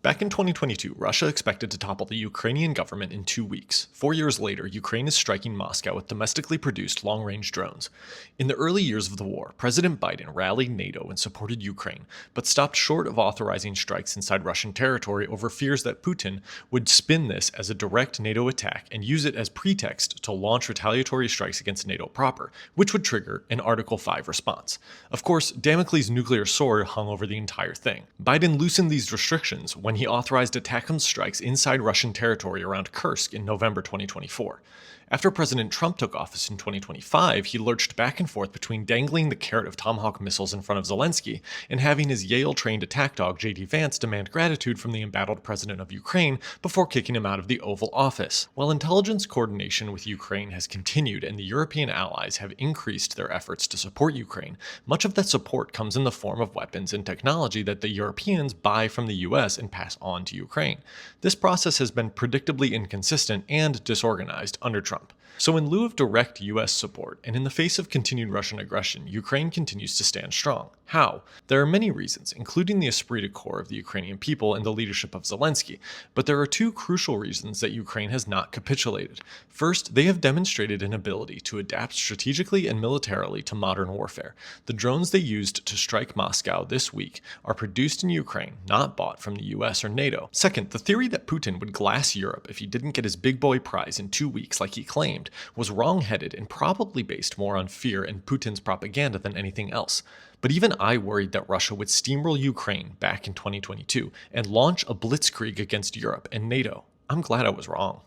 Back in 2022, Russia expected to topple the Ukrainian government in 2 weeks. 4 years later, Ukraine is striking Moscow with domestically produced long-range drones. In the early years of the war, President Biden rallied NATO and supported Ukraine, but stopped short of authorizing strikes inside Russian territory over fears that Putin would spin this as a direct NATO attack and use it as pretext to launch retaliatory strikes against NATO proper, which would trigger an Article 5 response. Of course, Damocles' nuclear sword hung over the entire thing. Biden loosened these restrictions when he authorized ATACMS strikes inside Russian territory around Kursk in November 2024. After President Trump took office in 2025, he lurched back and forth between dangling the carrot of Tomahawk missiles in front of Zelensky and having his Yale-trained attack dog J.D. Vance demand gratitude from the embattled president of Ukraine before kicking him out of the Oval Office. While intelligence coordination with Ukraine has continued and the European allies have increased their efforts to support Ukraine, much of that support comes in the form of weapons and technology that the Europeans buy from the US and pass on to Ukraine. This process has been predictably inconsistent and disorganized under Trump. So in lieu of direct US support, and in the face of continued Russian aggression, Ukraine continues to stand strong. How? There are many reasons, including the esprit de corps of the Ukrainian people and the leadership of Zelensky, but there are two crucial reasons that Ukraine has not capitulated. First, they have demonstrated an ability to adapt strategically and militarily to modern warfare. The drones they used to strike Moscow this week are produced in Ukraine, not bought from the US or NATO. Second, the theory that Putin would glass Europe if he didn't get his big boy prize in 2 weeks like he claimed was wrong-headed and probably based more on fear and Putin's propaganda than anything else. But even I worried that Russia would steamroll Ukraine back in 2022 and launch a blitzkrieg against Europe and NATO. I'm glad I was wrong.